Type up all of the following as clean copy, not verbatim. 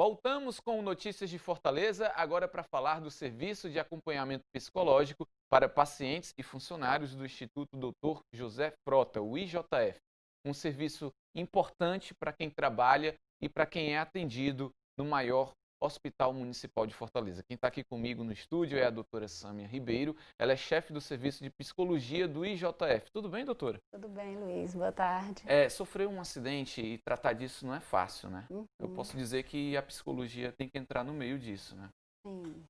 Voltamos com Notícias de Fortaleza, agora para falar do Serviço de Acompanhamento Psicológico para Pacientes e Funcionários do Instituto Dr. José Frota, o IJF. Um serviço importante para quem trabalha e para quem é atendido no maior Hospital Municipal de Fortaleza. Quem está aqui comigo no estúdio é a doutora Sâmia Ribeiro, ela é chefe do Serviço de Psicologia do IJF. Tudo bem, doutora? Tudo bem, Luiz. Boa tarde. Sofrer um acidente e tratar disso não é fácil, né? Eu posso dizer que a psicologia tem que entrar no meio disso, né? Sim.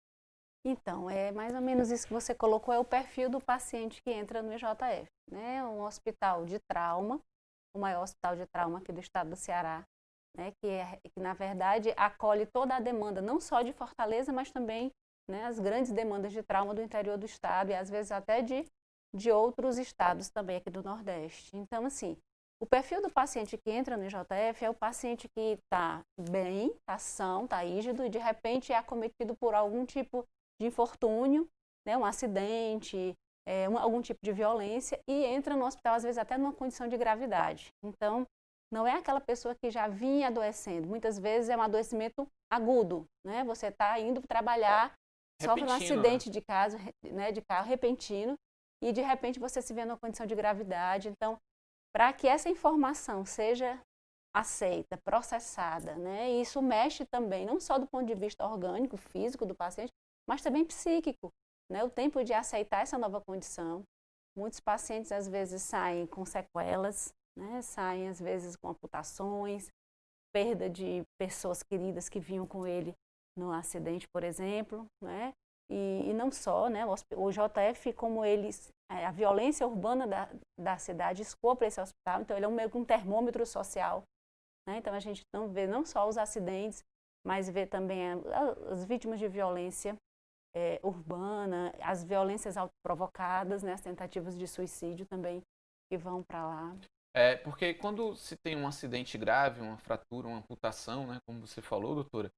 Então, é mais ou menos isso que você colocou, é o perfil do paciente que entra no IJF, né? Um hospital de trauma, o maior hospital de trauma aqui do estado do Ceará, né? Que na verdade acolhe toda a demanda, não só de Fortaleza, mas também, né, as grandes demandas de trauma do interior do estado e às vezes até de outros estados também aqui do Nordeste. Então, assim, o perfil do paciente que entra no IJF é o paciente que está bem, está são, está rígido e de repente é acometido por algum tipo de infortúnio, né, um acidente, algum tipo de violência e entra no hospital às vezes até numa condição de gravidade. Então, não é aquela pessoa que já vinha adoecendo, muitas vezes é um adoecimento agudo, né? Você está indo trabalhar, sofre um acidente de carro repentino e de repente você se vê numa condição de gravidade. Então, para que essa informação seja aceita, processada, né? E isso mexe também, não só do ponto de vista orgânico, físico do paciente, mas também psíquico, né? O tempo de aceitar essa nova condição. Muitos pacientes às vezes saem com sequelas, né? Saem às vezes com amputações, perda de pessoas queridas que vinham com ele no acidente, por exemplo, né? E não só, né? O JF, como eles, a violência urbana da cidade escoa para esse hospital, então ele é meio que um termômetro social, né? Então a gente não vê não só os acidentes, mas vê também as vítimas de violência urbana, as violências autoprovocadas, né? As tentativas de suicídio também que vão para lá. Porque quando se tem um acidente grave, uma fratura, uma amputação, né, como você falou, doutora,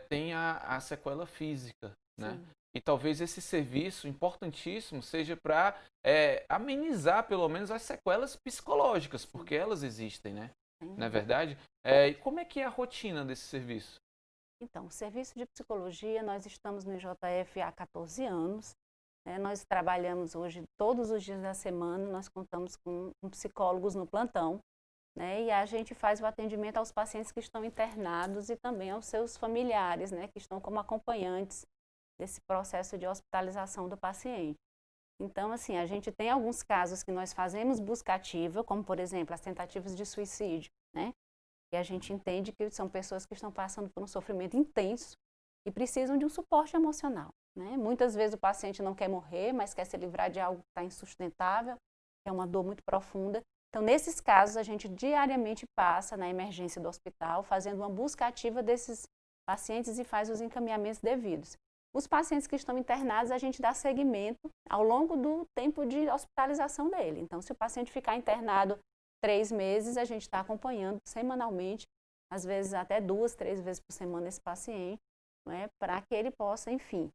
tem a sequela física, né? Sim. E talvez esse serviço importantíssimo seja para amenizar pelo menos as sequelas psicológicas, porque elas existem, né? Não é verdade? E como é que é a rotina desse serviço? Então, o serviço de psicologia, nós estamos no IJF há 14 anos, né? Nós trabalhamos hoje todos os dias da semana, nós contamos com psicólogos no plantão, né? E a gente faz o atendimento aos pacientes que estão internados e também aos seus familiares, né? Que estão como acompanhantes desse processo de hospitalização do paciente. Então, assim, a gente tem alguns casos que nós fazemos busca ativa, como, por exemplo, as tentativas de suicídio, né? E a gente entende que são pessoas que estão passando por um sofrimento intenso e precisam de um suporte emocional, né? Muitas vezes o paciente não quer morrer, mas quer se livrar de algo que está insustentável, que é uma dor muito profunda. Então, nesses casos, a gente diariamente passa na emergência do hospital, fazendo uma busca ativa desses pacientes e faz os encaminhamentos devidos. Os pacientes que estão internados, a gente dá seguimento ao longo do tempo de hospitalização dele. Então, se o paciente ficar internado 3 meses, a gente está acompanhando semanalmente, às vezes até 2, 3 vezes por semana esse paciente, né, para que ele possa, enfim,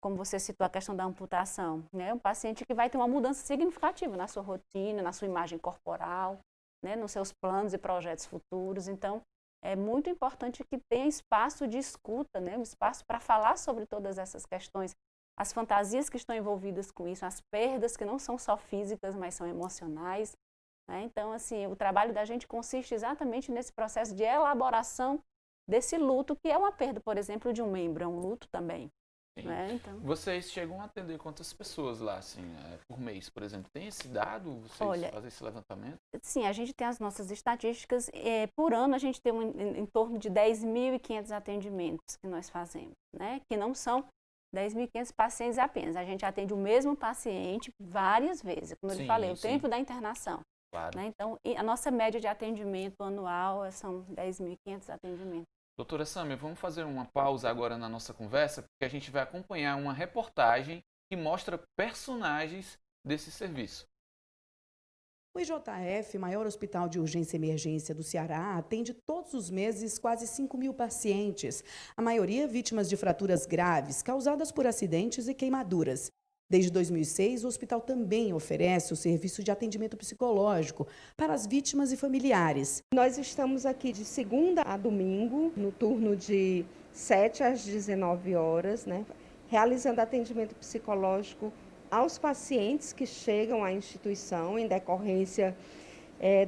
como você citou a questão da amputação, né, um paciente que vai ter uma mudança significativa na sua rotina, na sua imagem corporal, né, nos seus planos e projetos futuros. Então, é muito importante que tenha espaço de escuta, né, um espaço para falar sobre todas essas questões, as fantasias que estão envolvidas com isso, as perdas que não são só físicas, mas são emocionais, né? Então, assim, o trabalho da gente consiste exatamente nesse processo de elaboração desse luto, que é uma perda, por exemplo, de um membro, é um luto também. Né? Então, vocês chegam a atender quantas pessoas lá, assim, por mês, por exemplo? Tem esse dado? Vocês fazem esse levantamento? Sim, a gente tem as nossas estatísticas. Por ano, a gente tem em torno de 10.500 atendimentos que nós fazemos, né? Que não são 10.500 pacientes apenas. A gente atende o mesmo paciente várias vezes, como eu falei, o tempo da internação. Claro. Né? Então, a nossa média de atendimento anual são 10.500 atendimentos. Doutora Sâmia, vamos fazer uma pausa agora na nossa conversa, porque a gente vai acompanhar uma reportagem que mostra personagens desse serviço. O IJF, maior hospital de urgência e emergência do Ceará, atende todos os meses quase 5.000 pacientes, a maioria vítimas de fraturas graves causadas por acidentes e queimaduras. Desde 2006, o hospital também oferece o serviço de atendimento psicológico para as vítimas e familiares. Nós estamos aqui de segunda a domingo, no turno de 7 às 19 horas, né, realizando atendimento psicológico aos pacientes que chegam à instituição em decorrência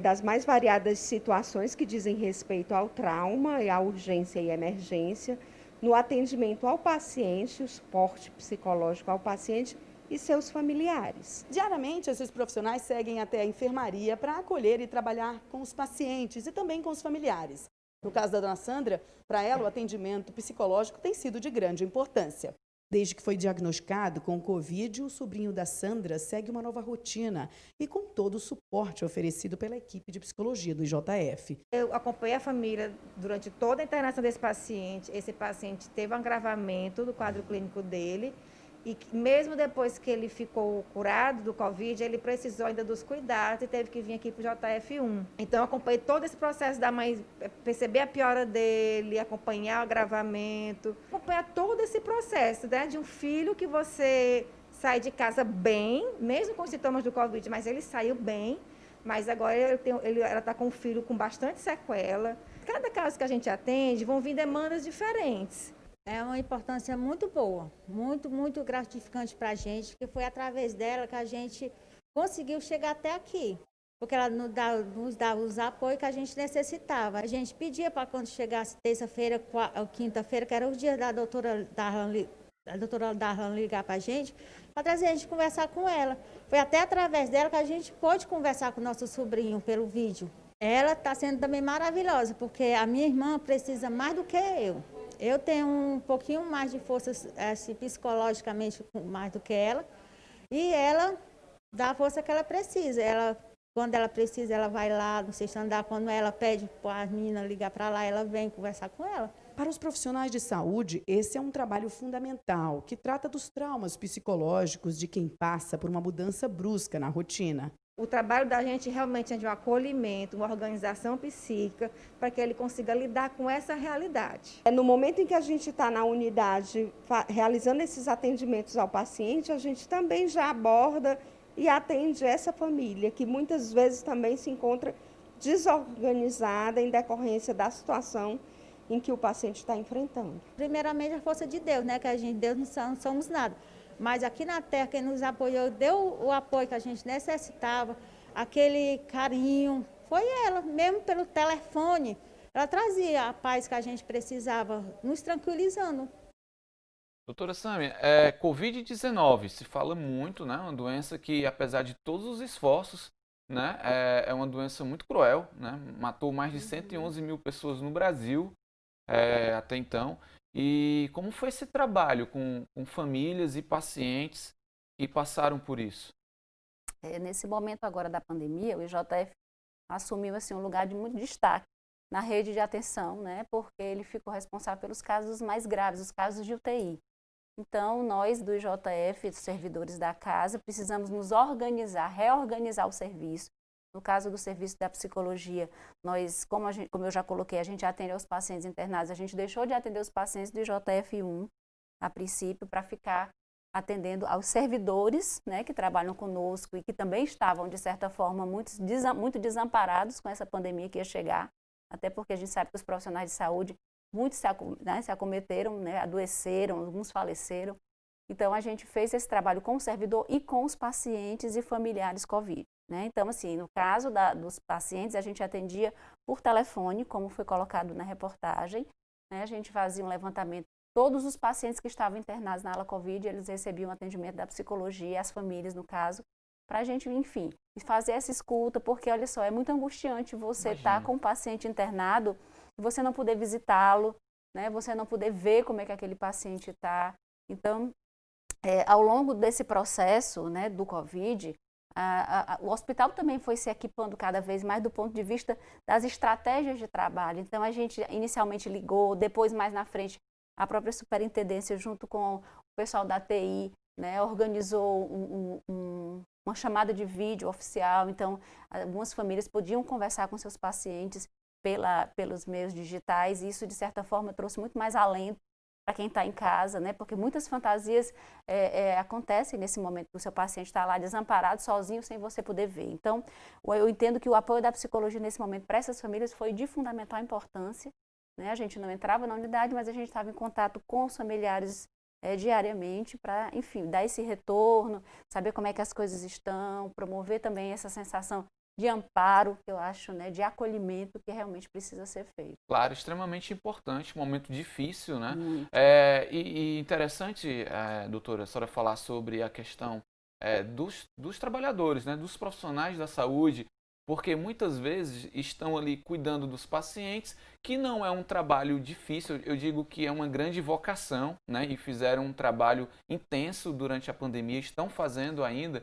das mais variadas situações que dizem respeito ao trauma, e à urgência e emergência, no atendimento ao paciente, o suporte psicológico ao paciente e seus familiares. Diariamente, esses profissionais seguem até a enfermaria para acolher e trabalhar com os pacientes e também com os familiares. No caso da dona Sandra, para ela o atendimento psicológico tem sido de grande importância. Desde que foi diagnosticado com o Covid, o sobrinho da Sandra segue uma nova rotina e com todo o suporte oferecido pela equipe de psicologia do IJF. Eu acompanhei a família durante toda a internação desse paciente. Esse paciente teve um agravamento do quadro clínico dele e mesmo depois que ele ficou curado do Covid, ele precisou ainda dos cuidados e teve que vir aqui para o JF1. Então, eu acompanhei todo esse processo da mãe, perceber a piora dele, acompanhar o agravamento, acompanhar todo esse processo, né, de um filho que você sai de casa bem, mesmo com sintomas do Covid, mas ele saiu bem, mas agora ela está com um filho com bastante sequela. Cada caso que a gente atende, vão vir demandas diferentes. É uma importância muito boa, muito gratificante para a gente, que foi através dela que a gente conseguiu chegar até aqui, porque ela nos dava os apoios que a gente necessitava. A gente pedia para quando chegasse terça-feira, quinta-feira, que era o dia da doutora Darlan ligar para a gente trazer a gente conversar com ela. Foi até através dela que a gente pôde conversar com o nosso sobrinho pelo vídeo. Ela está sendo também maravilhosa, porque a minha irmã precisa mais do que eu. Eu tenho um pouquinho mais de força assim, psicologicamente mais do que ela, e ela dá a força que ela precisa. Quando ela precisa, ela vai lá no sexto andar. Quando ela pede para a menina ligar para lá, ela vem conversar com ela. Para os profissionais de saúde, esse é um trabalho fundamental, que trata dos traumas psicológicos de quem passa por uma mudança brusca na rotina. O trabalho da gente realmente é de um acolhimento, uma organização psíquica, para que ele consiga lidar com essa realidade. No momento em que a gente está na unidade realizando esses atendimentos ao paciente, a gente também já aborda e atende essa família, que muitas vezes também se encontra desorganizada em decorrência da situação em que o paciente está enfrentando. Primeiramente, a força de Deus, né? Que a gente, Deus não somos nada. Mas aqui na Terra, quem nos apoiou, deu o apoio que a gente necessitava, aquele carinho, foi ela, mesmo pelo telefone. Ela trazia a paz que a gente precisava, nos tranquilizando. Doutora Sâmia, Covid-19 se fala muito, né? Uma doença que, apesar de todos os esforços, né, é uma doença muito cruel, né? Matou mais de 111 mil pessoas no Brasil até então. E como foi esse trabalho com famílias e pacientes que passaram por isso? Nesse momento agora da pandemia, o IJF assumiu assim, um lugar de muito destaque na rede de atenção, né, porque ele ficou responsável pelos casos mais graves, os casos de UTI. Então, nós do IJF, os servidores da casa, precisamos nos organizar, reorganizar o serviço. No caso do serviço da psicologia, nós, como eu já coloquei, a gente atende aos pacientes internados, a gente deixou de atender os pacientes do IJF1, a princípio, para ficar atendendo aos servidores, né, que trabalham conosco e que também estavam, de certa forma, muito desamparados com essa pandemia que ia chegar, até porque a gente sabe que os profissionais de saúde, muitos se acometeram, né, adoeceram, alguns faleceram. Então, a gente fez esse trabalho com o servidor e com os pacientes e familiares COVID. Né? Então, assim, no caso dos pacientes, a gente atendia por telefone, como foi colocado na reportagem. Né? A gente fazia um levantamento. Todos os pacientes que estavam internados na ala COVID, eles recebiam atendimento da psicologia, as famílias, no caso, para a gente, enfim, fazer essa escuta, porque, olha só, é muito angustiante você estar com um paciente internado e você não poder visitá-lo, né? Você não poder ver como é que aquele paciente está. Então, ao longo desse processo, né, do COVID, o hospital também foi se equipando cada vez mais do ponto de vista das estratégias de trabalho. Então, a gente inicialmente ligou, depois, mais na frente, a própria superintendência, junto com o pessoal da TI, né, organizou uma chamada de vídeo oficial. Então, algumas famílias podiam conversar com seus pacientes pelos meios digitais, e isso, de certa forma, trouxe muito mais alento para quem está em casa, né? Porque muitas fantasias acontecem nesse momento que o seu paciente está lá desamparado, sozinho, sem você poder ver. Então, eu entendo que o apoio da psicologia nesse momento para essas famílias foi de fundamental importância, né? A gente não entrava na unidade, mas a gente estava em contato com os familiares diariamente para, enfim, dar esse retorno, saber como é que as coisas estão, promover também essa sensação de amparo, que eu acho, né, de acolhimento que realmente precisa ser feito. Claro, extremamente importante, um momento difícil, né? Muito. E interessante, doutora, a senhora falar sobre a questão dos trabalhadores, né, dos profissionais da saúde, porque muitas vezes estão ali cuidando dos pacientes, que não é um trabalho difícil, eu digo que é uma grande vocação, né, e fizeram um trabalho intenso durante a pandemia, estão fazendo ainda.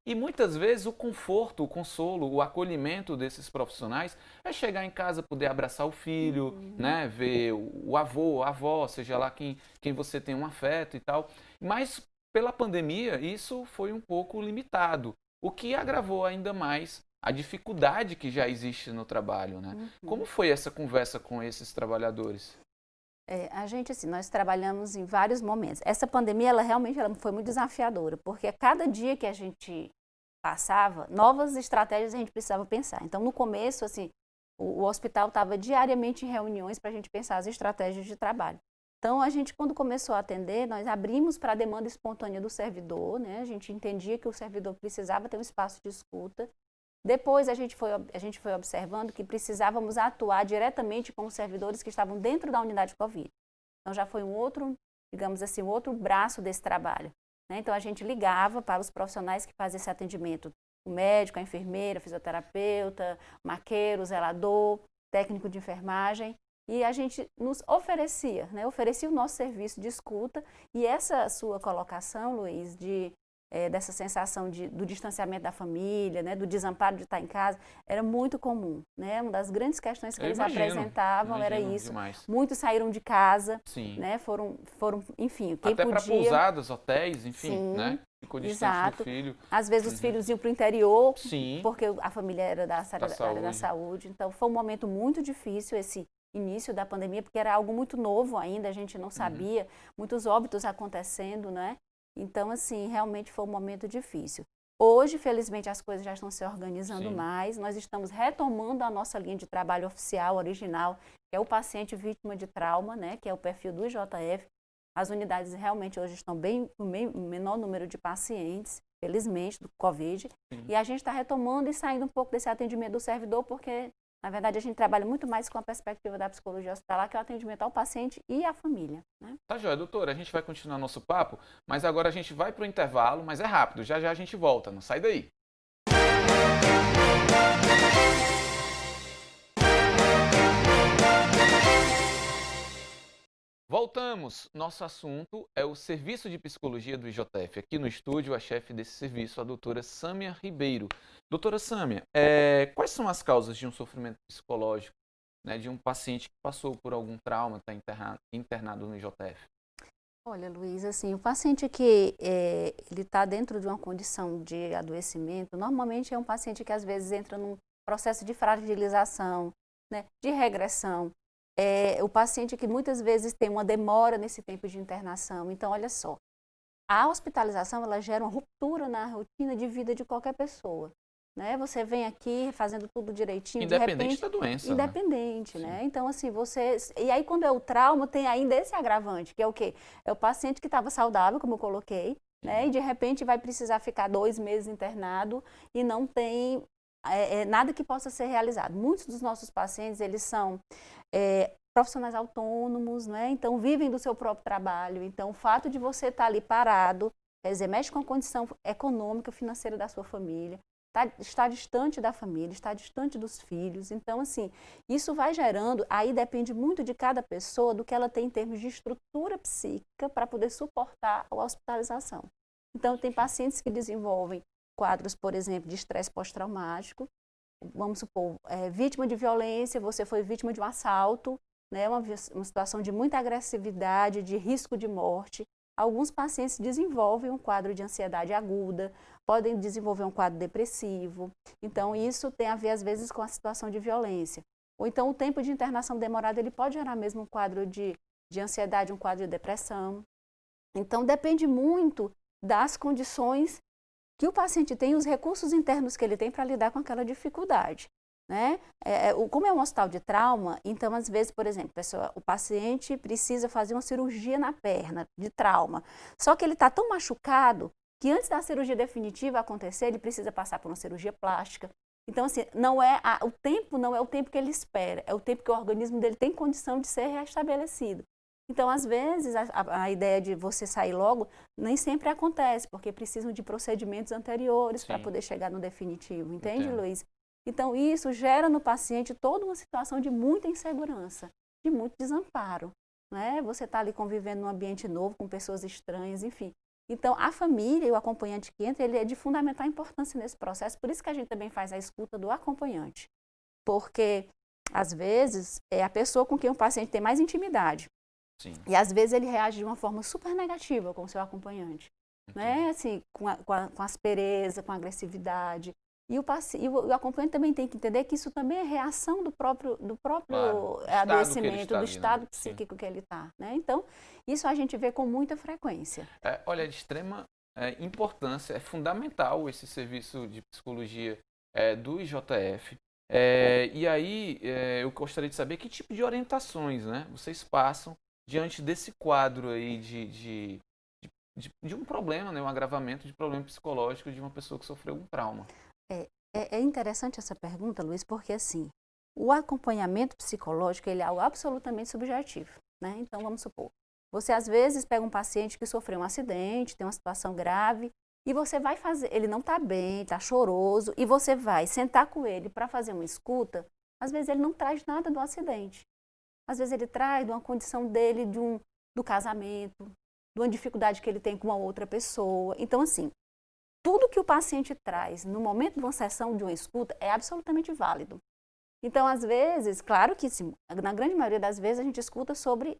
E muitas vezes o conforto, o consolo, o acolhimento desses profissionais é chegar em casa, poder abraçar o filho, né, ver o avô, a avó, seja lá quem você tem um afeto e tal. Mas pela pandemia isso foi um pouco limitado, o que agravou ainda mais a dificuldade que já existe no trabalho, né? Como foi essa conversa com esses trabalhadores? A gente, assim, nós trabalhamos em vários momentos. Essa pandemia, ela realmente foi muito desafiadora, porque a cada dia que a gente passava, novas estratégias a gente precisava pensar. Então, no começo, assim, o hospital estava diariamente em reuniões para a gente pensar as estratégias de trabalho. Então, a gente, quando começou a atender, nós abrimos para a demanda espontânea do servidor, né? A gente entendia que o servidor precisava ter um espaço de escuta. Depois, a gente foi observando que precisávamos atuar diretamente com os servidores que estavam dentro da unidade Covid. Então, já foi um outro, digamos assim, um outro braço desse trabalho, né? Então, a gente ligava para os profissionais que fazem esse atendimento, o médico, a enfermeira, fisioterapeuta, maqueiro, zelador, técnico de enfermagem, e a gente nos oferecia, né? Oferecia o nosso serviço de escuta, e essa sua colocação, Luiz, dessa sensação do distanciamento da família, né, do desamparo de estar em casa, era muito comum, né? Uma das grandes questões que eles apresentavam era isso. Demais. Muitos saíram de casa, Sim. né? Foram, enfim, quem até podia... para pousadas, hotéis, enfim, Sim, né? Ficou distante exato. do filho. Às vezes os filhos iam para o interior, Sim. porque a família era da área da saúde. Então, foi um momento muito difícil esse início da pandemia, porque era algo muito novo ainda, a gente não sabia, muitos óbitos acontecendo, né? Então, assim, realmente foi um momento difícil. Hoje, felizmente, as coisas já estão se organizando mais. Nós estamos retomando a nossa linha de trabalho oficial, original, que é o paciente vítima de trauma, né, que é o perfil do IJF. As unidades realmente hoje estão bem com menor número de pacientes, felizmente, do Covid. E a gente está retomando e saindo um pouco desse atendimento do servidor, porque, na verdade, a gente trabalha muito mais com a perspectiva da psicologia hospitalar, que é o atendimento ao paciente e à família, né? Tá joia, doutora, a gente vai continuar nosso papo, mas agora a gente vai para o intervalo, mas é rápido, já já a gente volta, não sai daí. Voltamos. Nosso assunto é o Serviço de Psicologia do IJF. Aqui no estúdio, a chefe desse serviço, a doutora Sâmia Ribeiro. Doutora Sâmia, quais são as causas de um sofrimento psicológico, né, de um paciente que passou por algum trauma, está internado no IJF? Olha, Luiz, assim, o paciente que ele está dentro de uma condição de adoecimento, normalmente é um paciente que às vezes entra num processo de fragilização, né, de regressão. O paciente que muitas vezes tem uma demora nesse tempo de internação. Então, olha só, a hospitalização ela gera uma ruptura na rotina de vida de qualquer pessoa, né? Você vem aqui fazendo tudo direitinho, independente de repente, da doença. independente, né? Então, assim, e aí quando é o trauma, tem ainda esse agravante, que é o quê? É o paciente que estava saudável, como eu coloquei, né? E de repente vai precisar ficar 2 meses internado e não tem nada que possa ser realizado. Muitos dos nossos pacientes, eles são profissionais autônomos, né? Então vivem do seu próprio trabalho. Então o fato de você estar ali parado, quer dizer, mexe com a condição econômica, financeira da sua família, está distante da família, está distante dos filhos. Então, assim, isso vai gerando, aí depende muito de cada pessoa, do que ela tem em termos de estrutura psíquica para poder suportar a hospitalização. Então, tem pacientes que desenvolvem quadros, por exemplo, de estresse pós-traumático. Vamos supor, vítima de violência, você foi vítima de um assalto, né, uma situação de muita agressividade, de risco de morte. Alguns pacientes desenvolvem um quadro de ansiedade aguda, podem desenvolver um quadro depressivo. Então, isso tem a ver, às vezes, com a situação de violência. Ou então, o tempo de internação demorado, ele pode gerar mesmo um quadro de de ansiedade, um quadro de depressão. Então, depende muito das condições que o paciente tem, os recursos internos que ele tem para lidar com aquela dificuldade, né? Como é um hospital de trauma, então, às vezes, por exemplo, o paciente precisa fazer uma cirurgia na perna, de trauma, só que ele está tão machucado que antes da cirurgia definitiva acontecer, ele precisa passar por uma cirurgia plástica. Então, assim, o tempo não é o tempo que ele espera, é o tempo que o organismo dele tem condição de ser restabelecido. Então, às vezes, a ideia de você sair logo nem sempre acontece, porque precisam de procedimentos anteriores para poder chegar no definitivo, entende, Luiz? Então, isso gera no paciente toda uma situação de muita insegurança, de muito desamparo, né? Você está ali convivendo num ambiente novo, com pessoas estranhas, enfim. Então, a família e o acompanhante que entra, ele é de fundamental importância nesse processo, por isso que a gente também faz a escuta do acompanhante, porque, às vezes, é a pessoa com quem o paciente tem mais intimidade. Sim. E às vezes ele reage de uma forma super negativa com o seu acompanhante, né? Assim, com aspereza, com agressividade. E o acompanhante também tem que entender que isso também é reação do próprio Claro. adoecimento, do Ali, estado né? psíquico que ele está, né? Então, isso a gente vê com muita frequência. Olha, de extrema importância, é fundamental esse serviço de psicologia do IJF. E aí, eu gostaria de saber que tipo de orientações, né, vocês passam diante desse quadro aí de um problema, né, um agravamento de problema psicológico de uma pessoa que sofreu um trauma. É interessante essa pergunta, Luiz, porque assim, o acompanhamento psicológico ele é algo absolutamente subjetivo, né? Então, vamos supor, você às vezes pega um paciente que sofreu um acidente, tem uma situação grave, e você vai fazer, ele não está bem, está choroso, e você vai sentar com ele para fazer uma escuta, às vezes ele não traz nada do acidente. Às vezes ele traz de uma condição dele, do casamento, de uma dificuldade que ele tem com uma outra pessoa. Então, assim, tudo que o paciente traz no momento de uma sessão de uma escuta é absolutamente válido. Então, às vezes, claro que sim, na grande maioria das vezes a gente escuta sobre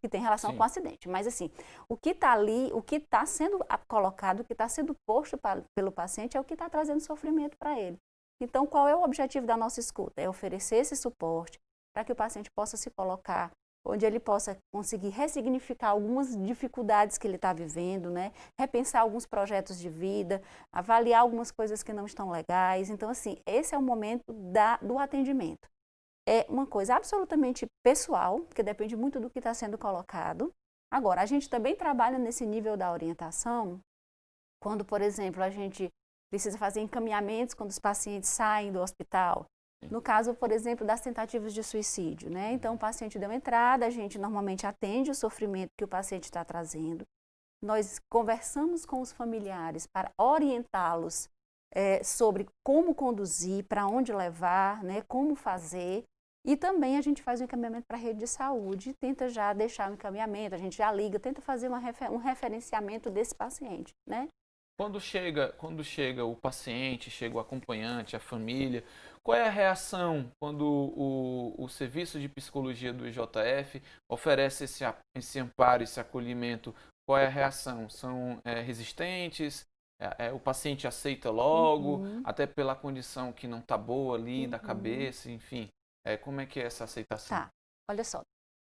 que tem relação com o acidente, mas assim, o que está ali, o que está sendo colocado, o que está sendo posto pelo paciente é o que está trazendo sofrimento para ele. Então, qual é o objetivo da nossa escuta? É oferecer esse suporte para que o paciente possa se colocar, onde ele possa conseguir ressignificar algumas dificuldades que ele está vivendo, né? Repensar alguns projetos de vida, avaliar algumas coisas que não estão legais. Então, assim, esse é o momento do atendimento. É uma coisa absolutamente pessoal, que depende muito do que está sendo colocado. Agora, a gente também trabalha nesse nível da orientação, quando, por exemplo, a gente precisa fazer encaminhamentos quando os pacientes saem do hospital. No caso, por exemplo, das tentativas de suicídio, né? Então, o paciente deu entrada, a gente normalmente atende o sofrimento que o paciente está trazendo. Nós conversamos com os familiares para orientá-los sobre como conduzir, para onde levar, né? Como fazer. E também a gente faz um encaminhamento para a rede de saúde, tenta já deixar o encaminhamento, a gente já liga, tenta fazer um referenciamento desse paciente, né? Quando chega o paciente, chega o acompanhante, a família, qual é a reação quando o serviço de psicologia do IJF oferece esse amparo, esse acolhimento? Qual é a reação? São resistentes? O paciente aceita logo, até pela condição que não está boa ali da cabeça, enfim. Como é que é essa aceitação? Tá, olha só.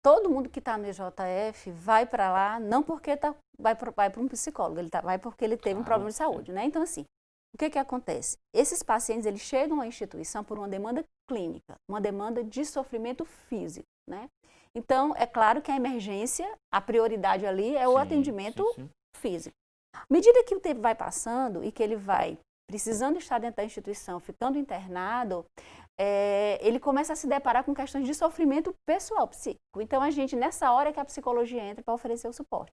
Todo mundo que está no IJF vai para lá, não porque vai para um psicólogo, vai porque ele teve um problema de saúde, né? Então, assim, o que acontece? Esses pacientes, eles chegam à instituição por uma demanda clínica, uma demanda de sofrimento físico, né? Então, é claro que a emergência, a prioridade ali é o atendimento físico. À medida que o tempo vai passando e que ele vai precisando estar dentro da instituição, ficando internado, ele começa a se deparar com questões de sofrimento pessoal, psíquico. Então, a gente, nessa hora que a psicologia entra para oferecer o suporte.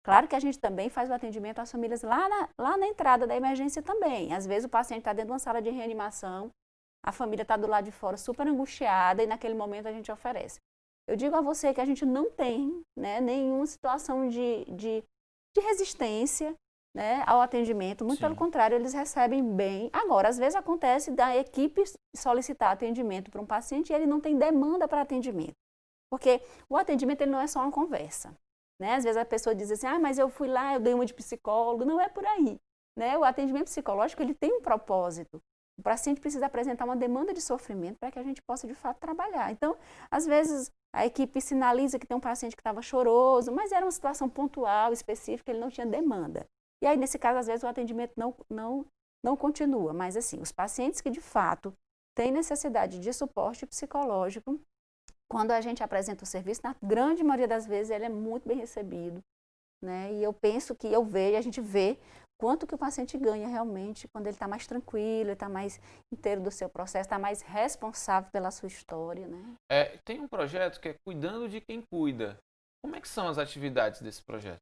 Claro que a gente também faz o atendimento às famílias lá na entrada da emergência também. Às vezes o paciente está dentro de uma sala de reanimação, a família está do lado de fora super angustiada e naquele momento a gente oferece. Eu digo a você que a gente não tem, né, nenhuma situação de resistência, né, ao atendimento, muito pelo contrário, eles recebem bem. Agora, às vezes acontece da equipe solicitar atendimento para um paciente e ele não tem demanda para atendimento, porque o atendimento ele não é só uma conversa, né? Às vezes a pessoa diz assim, mas eu fui lá, eu dei uma de psicólogo, não é por aí, né? O atendimento psicológico ele tem um propósito. O paciente precisa apresentar uma demanda de sofrimento para que a gente possa de fato trabalhar. Então, às vezes a equipe sinaliza que tem um paciente que estava choroso, mas era uma situação pontual, específica, ele não tinha demanda. E aí, nesse caso, às vezes, o atendimento não continua. Mas, assim, os pacientes que, de fato, têm necessidade de suporte psicológico, quando a gente apresenta o serviço, na grande maioria das vezes, ele é muito bem recebido, né? E eu penso que a gente vê quanto que o paciente ganha realmente quando ele está mais tranquilo, ele está mais inteiro do seu processo, está mais responsável pela sua história, né? Tem um projeto que é Cuidando de Quem Cuida. Como é que são as atividades desse projeto?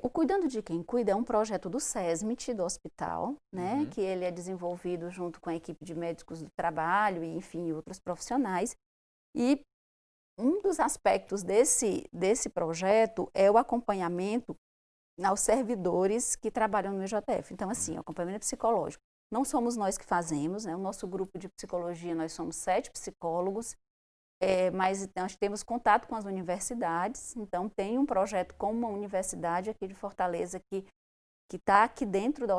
O Cuidando de Quem Cuida é um projeto do SESMIT, do hospital, né? Uhum. Que ele é desenvolvido junto com a equipe de médicos do trabalho e, enfim, outros profissionais. E um dos aspectos desse projeto é o acompanhamento aos servidores que trabalham no EJF. Então, assim, o acompanhamento psicológico. Não somos nós que fazemos, né? O nosso grupo de psicologia, nós somos 7 psicólogos, mas nós temos contato com as universidades. Então, tem um projeto com uma universidade aqui de Fortaleza que está aqui dentro do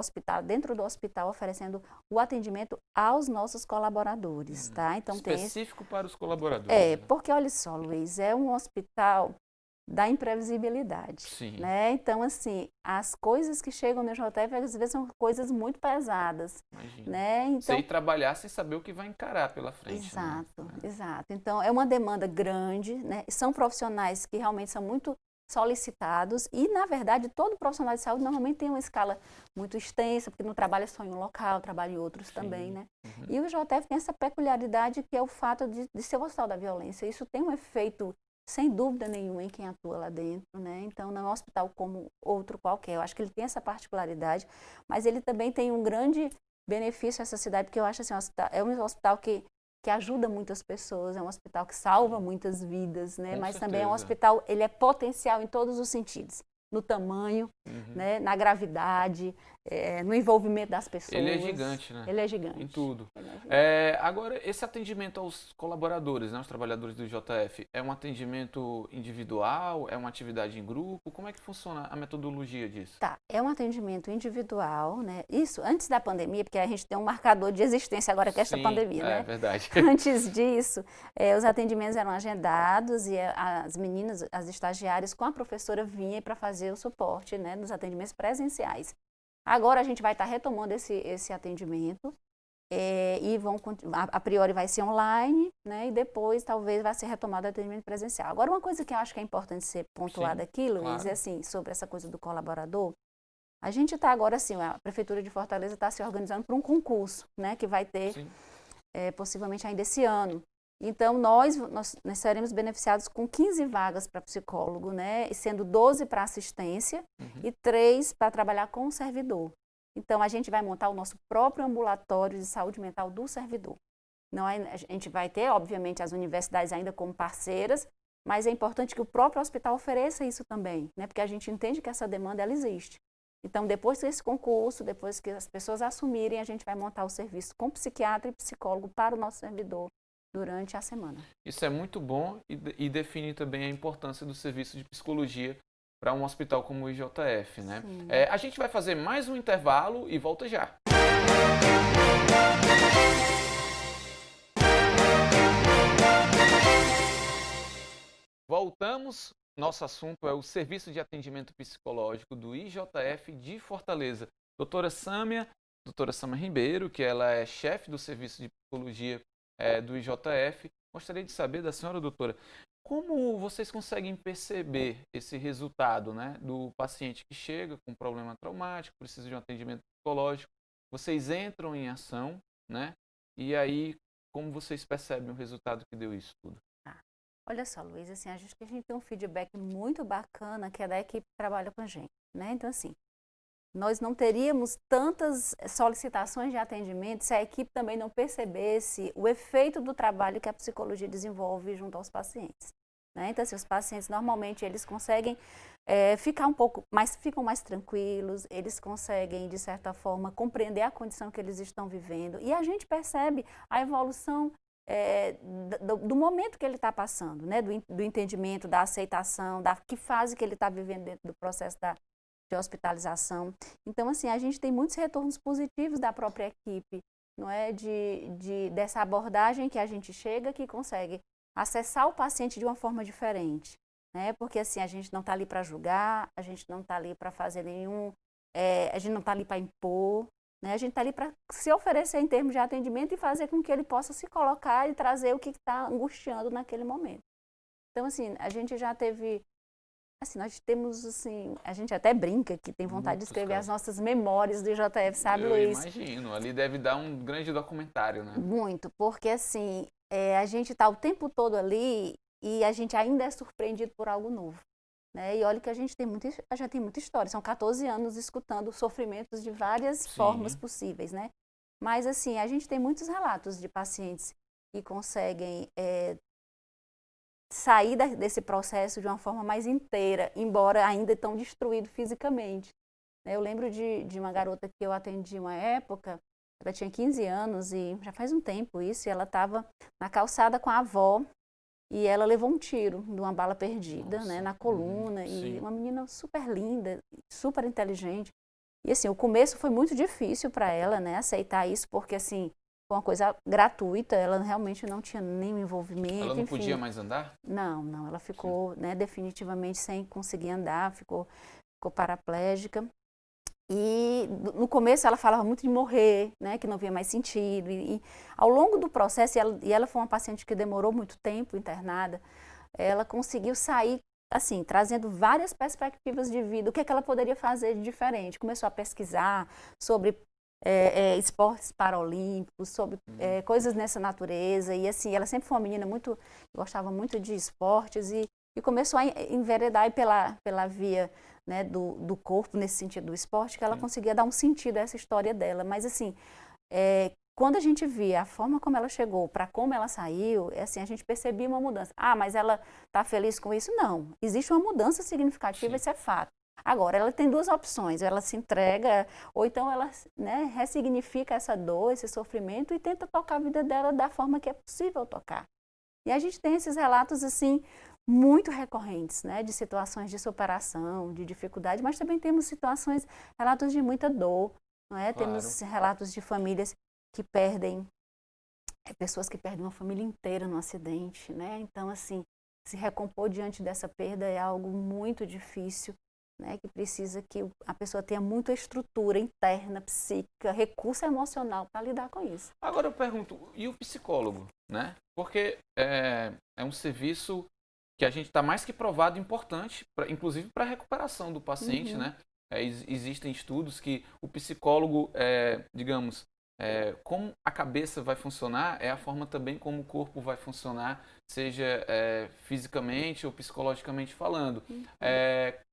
hospital oferecendo o atendimento aos nossos colaboradores, tá? Então, específico para os colaboradores. né? Porque, olha só, Luiz, é um hospital da imprevisibilidade, Sim. né? Então, assim, as coisas que chegam no JF, às vezes, são coisas muito pesadas, Imagina. né? Então, Você ir trabalhar sem saber o que vai encarar pela frente. exato, né? exato. Então, é uma demanda grande, né? São profissionais que realmente são muito solicitados e, na verdade, todo profissional de saúde normalmente tem uma escala muito extensa, porque não trabalha só em um local, trabalha em outros também, né? Uhum. E o JF tem essa peculiaridade que é o fato de ser o hospital da violência. Isso tem um efeito, sem dúvida nenhuma, em quem atua lá dentro, né? Então, não é um hospital como outro qualquer. Eu acho que ele tem essa particularidade, mas ele também tem um grande benefício a essa cidade, porque eu acho assim, é um hospital que ajuda muitas pessoas, é um hospital que salva muitas vidas, né? Com Mas certeza. também é um hospital, ele é potencial em todos os sentidos, no tamanho, né? Na gravidade, no envolvimento das pessoas. Ele é gigante, né? Ele é gigante. Em tudo. Ele é gigante. Agora, esse atendimento aos colaboradores, né, aos trabalhadores do JF, é um atendimento individual? É uma atividade em grupo? Como é que funciona a metodologia disso? Tá, é um atendimento individual, né? Isso antes da pandemia, porque a gente tem um marcador de existência agora que é esta Sim, pandemia, né? É verdade. Antes disso, os atendimentos eram agendados e as meninas, as estagiárias, com a professora vinha para fazer o suporte, né, dos atendimentos presenciais. Agora a gente vai estar retomando esse atendimento e a priori vai ser online, né, e depois talvez vai ser retomado o atendimento presencial. Agora, uma coisa que eu acho que é importante ser pontuada aqui, Luiz, claro. é assim, sobre essa coisa do colaborador. A gente está agora, assim, a Prefeitura de Fortaleza está se organizando para um concurso, né, que vai ter possivelmente ainda esse ano. Então, nós seremos beneficiados com 15 vagas para psicólogo, né, sendo 12 para assistência e 3 para trabalhar com o servidor. Então, a gente vai montar o nosso próprio ambulatório de saúde mental do servidor. Não a gente vai ter, obviamente, as universidades ainda como parceiras, mas é importante que o próprio hospital ofereça isso também, né, porque a gente entende que essa demanda ela existe. Então, depois desse concurso, depois que as pessoas assumirem, a gente vai montar o serviço com psiquiatra e psicólogo para o nosso servidor durante a semana. Isso é muito bom e define também a importância do serviço de psicologia para um hospital como o IJF, né? A gente vai fazer mais um intervalo e volta já. Voltamos. Nosso assunto é o Serviço de Atendimento Psicológico do IJF de Fortaleza. Doutora Sâmia Ribeiro, que ela é chefe do Serviço de Psicologia do IJF. Gostaria de saber da senhora, doutora, como vocês conseguem perceber esse resultado, né, do paciente que chega com problema traumático, precisa de um atendimento psicológico, vocês entram em ação, né, e aí como vocês percebem o resultado que deu isso tudo? Olha só, Luiz, assim, a gente tem um feedback muito bacana que é da equipe que trabalha com a gente, né, então assim, nós não teríamos tantas solicitações de atendimento se a equipe também não percebesse o efeito do trabalho que a psicologia desenvolve junto aos pacientes, né? Então, assim, os pacientes, normalmente, eles conseguem ficam mais tranquilos, eles conseguem, de certa forma, compreender a condição que eles estão vivendo e a gente percebe a evolução do momento que ele está passando, né? Do entendimento, da aceitação, da que fase que ele está vivendo dentro do processo de hospitalização. Então, assim, a gente tem muitos retornos positivos da própria equipe, não é? Dessa abordagem que a gente chega, que consegue acessar o paciente de uma forma diferente, né? Porque assim, a gente não está ali para julgar, a gente não está ali para fazer a gente não está ali para impor, né? A gente está ali para se oferecer em termos de atendimento e fazer com que ele possa se colocar e trazer o que está angustiando naquele momento. Então, assim, a gente já teve, assim, nós temos, assim, a gente até brinca que tem vontade de escrever as nossas memórias do IJF, sabe, Luiz? Eu imagino, ali deve dar um grande documentário, né? Muito, porque assim, a gente está o tempo todo ali e a gente ainda é surpreendido por algo novo, né? E olha que a gente já tem muita história, são 14 anos escutando sofrimentos de várias formas possíveis, né? Mas assim, a gente tem muitos relatos de pacientes que conseguem sair desse processo de uma forma mais inteira, embora ainda tão destruído fisicamente. Eu lembro de uma garota que eu atendi uma época, ela tinha 15 anos e já faz um tempo isso, e ela estava na calçada com a avó e ela levou um tiro de uma bala perdida, né, na coluna, e uma menina super linda, super inteligente. E assim, o começo foi muito difícil para ela, né, aceitar isso, porque assim, foi uma coisa gratuita, ela realmente não tinha nenhum envolvimento. Ela não podia mais andar? Não, ela ficou, né, definitivamente sem conseguir andar, ficou paraplégica. E no começo ela falava muito de morrer, né, que não via mais sentido. E ao longo do processo, e ela foi uma paciente que demorou muito tempo internada, ela conseguiu sair, assim, trazendo várias perspectivas de vida, o que é que ela poderia fazer de diferente. Começou a pesquisar sobre esportes paralímpicos, sobre coisas nessa natureza. E assim, ela sempre foi uma menina gostava muito de esportes e começou a enveredar pela via, né, do corpo, nesse sentido do esporte, que ela conseguia dar um sentido a essa história dela. Mas assim, quando a gente via a forma como ela chegou, para como ela saiu, assim, a gente percebia uma mudança. Ah, mas ela está feliz com isso? Não. Existe uma mudança significativa, isso é fato. Agora, ela tem duas opções, ela se entrega, ou então ela, né, ressignifica essa dor, esse sofrimento e tenta tocar a vida dela da forma que é possível tocar. E a gente tem esses relatos, assim, muito recorrentes, né, de situações de superação, de dificuldade, mas também temos relatos de muita dor, não é? Claro. Temos relatos de famílias que perdem, pessoas que perdem uma família inteira num acidente, né? Então, assim, se recompor diante dessa perda é algo muito difícil, né, que precisa que a pessoa tenha muita estrutura interna, psíquica, recurso emocional para lidar com isso. Agora eu pergunto, e o psicólogo, né? Porque é um serviço que a gente está mais que provado importante, inclusive para a recuperação do paciente, né? Existem estudos que o psicólogo, digamos, como a cabeça vai funcionar, é a forma também como o corpo vai funcionar, seja fisicamente ou psicologicamente falando.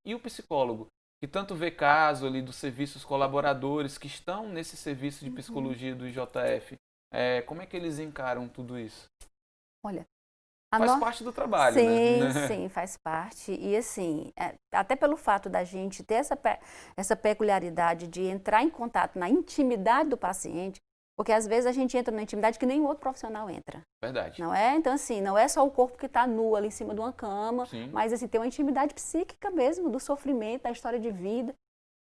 E o psicólogo, que tanto vê caso ali dos serviços colaboradores que estão nesse serviço de psicologia do IJF, como é que eles encaram tudo isso? Olha, faz parte do trabalho, né? Sim, faz parte. E assim, até pelo fato da gente ter essa peculiaridade de entrar em contato na intimidade do paciente, porque às vezes a gente entra na intimidade que nenhum outro profissional entra. Verdade. Não é? Então assim, não é só o corpo que está nu ali em cima de uma cama, mas assim, tem uma intimidade psíquica mesmo, do sofrimento, da história de vida.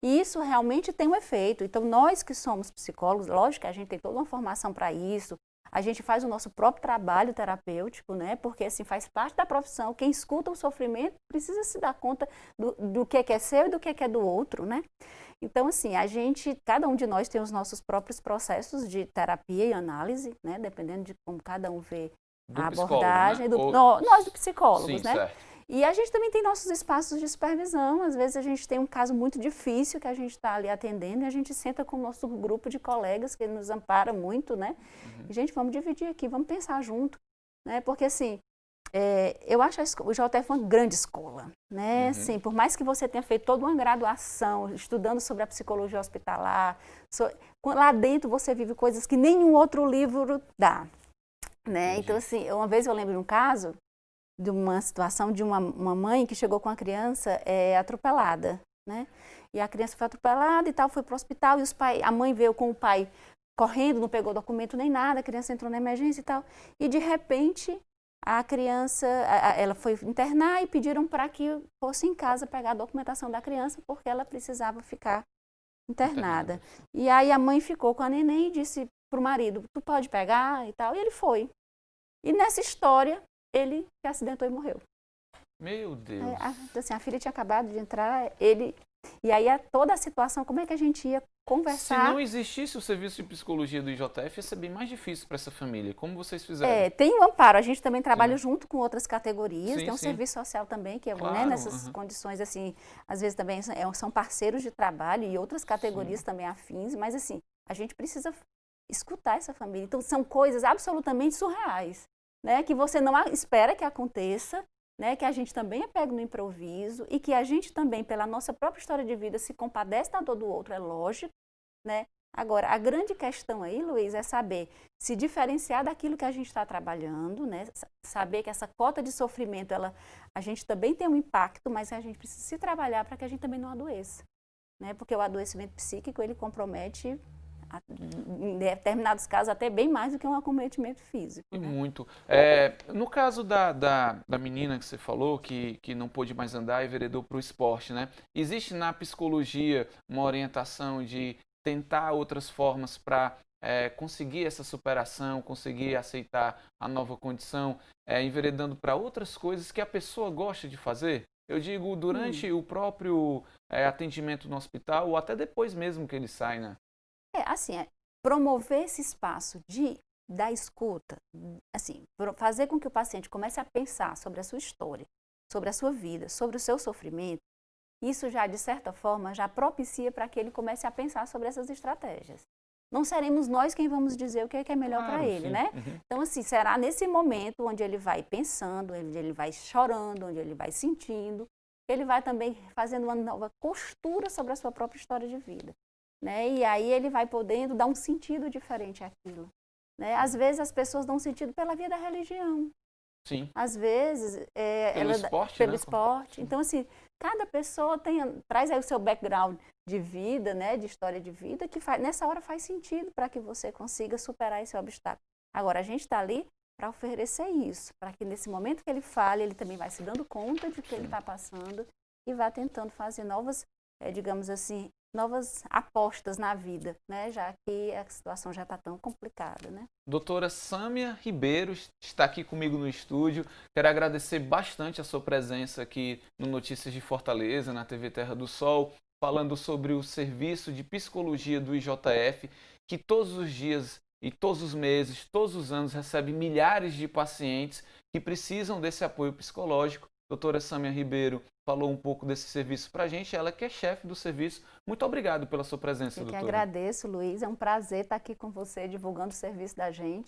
E isso realmente tem um efeito. Então nós que somos psicólogos, lógico que a gente tem toda uma formação para isso, a gente faz o nosso próprio trabalho terapêutico, né? Porque assim, faz parte da profissão. Quem escuta o sofrimento precisa se dar conta do que é seu e do que é do outro, né? Então, assim, cada um de nós tem os nossos próprios processos de terapia e análise, né? Dependendo de como cada um vê a abordagem. Né? Nós, do psicólogos, né? Certo. E a gente também tem nossos espaços de supervisão. Às vezes a gente tem um caso muito difícil que a gente está ali atendendo e a gente senta com o nosso grupo de colegas que nos ampara muito, né? E, gente, vamos dividir aqui, vamos pensar junto, né? Porque, assim, eu acho o IJF uma grande escola, né? Assim, por mais que você tenha feito toda uma graduação, estudando sobre a psicologia hospitalar, lá dentro você vive coisas que nenhum outro livro dá, né? Então, assim, uma vez eu lembro de um caso, de uma situação de uma mãe que chegou com a criança atropelada, né? E a criança foi atropelada e tal, foi para o hospital e a mãe veio com o pai correndo, não pegou documento nem nada, a criança entrou na emergência e tal. E de repente a criança, ela foi internar e pediram para que fosse em casa pegar a documentação da criança porque ela precisava ficar internada. E aí a mãe ficou com a neném e disse para o marido, tu pode pegar e tal, e ele foi. E nessa história, ele se acidentou e morreu. Meu Deus. Assim, a filha tinha acabado de entrar, e aí toda a situação, como é que a gente ia Se conversar? não existisse o serviço de psicologia do IJF, ia ser bem mais difícil para essa família. Como vocês fizeram? Tem o amparo, a gente também trabalha junto com outras categorias, Sim, tem um sim. serviço social também, que é Claro, nessas condições, assim, às vezes também são parceiros de trabalho e outras categorias também afins, mas assim, a gente precisa escutar essa família. Então, são coisas absolutamente surreais, né, que você não espera que aconteça, né, que a gente também é pego no improviso e que a gente também, pela nossa própria história de vida, se compadece da dor do outro, é lógico, né? Agora, a grande questão aí, Luiz, é saber se diferenciar daquilo que a gente está trabalhando, né? Saber que essa cota de sofrimento, a gente também tem um impacto, mas a gente precisa se trabalhar para que a gente também não adoeça, né? Porque o adoecimento psíquico, ele compromete, em determinados casos, até bem mais do que um acometimento físico. E Né? muito. No caso da menina que você falou, que não pôde mais andar e veredou para o esporte, né? Existe na psicologia uma orientação de tentar outras formas para conseguir essa superação, conseguir aceitar a nova condição, enveredando para outras coisas que a pessoa gosta de fazer? Eu digo, durante o próprio atendimento no hospital ou até depois mesmo que ele sai, né? Assim, promover esse espaço da escuta, assim, fazer com que o paciente comece a pensar sobre a sua história, sobre a sua vida, sobre o seu sofrimento, isso já, de certa forma, já propicia para que ele comece a pensar sobre essas estratégias. Não seremos nós quem vamos dizer o que é melhor para ele, sim. né? Uhum. Então, assim, será nesse momento onde ele vai pensando, onde ele vai chorando, onde ele vai sentindo, ele vai também fazendo uma nova costura sobre a sua própria história de vida. Né? E aí ele vai podendo dar um sentido diferente àquilo. Né? Às vezes as pessoas dão sentido pela via da religião. Sim. Às vezes Pelo esporte, pelo né? esporte. Então, assim, cada pessoa traz aí o seu background de vida, né? De história de vida, que nessa hora faz sentido para que você consiga superar esse obstáculo. Agora, a gente está ali para oferecer isso, para que nesse momento que ele fale, ele também vai se dando conta de que ele está passando e vá tentando fazer novas, digamos assim, novas apostas na vida, né? Já que a situação já está tão complicada, né? Doutora Sâmia Ribeiro está aqui comigo no estúdio. Quero agradecer bastante a sua presença aqui no Notícias de Fortaleza, na TV Terra do Sol, falando sobre o serviço de psicologia do IJF, que todos os dias e todos os meses, todos os anos, recebe milhares de pacientes que precisam desse apoio psicológico. Doutora Sâmia Ribeiro falou um pouco desse serviço para a gente, ela que é chefe do serviço. Muito obrigado pela sua presença, doutora. Eu que agradeço, Luiz. É um prazer estar aqui com você, divulgando o serviço da gente.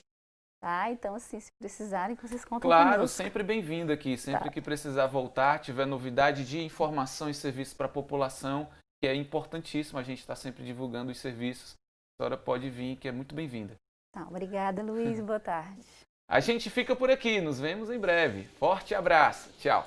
Tá? Então, assim, se precisarem, vocês contam Claro, conosco. sempre bem-vindo aqui. Sempre que precisar voltar, tiver novidade de informação e serviço para a população, que é importantíssimo, a gente está sempre divulgando os serviços. A senhora pode vir, que é muito bem-vinda. Tá, obrigada, Luiz. Boa tarde. A gente fica por aqui. Nos vemos em breve. Forte abraço. Tchau.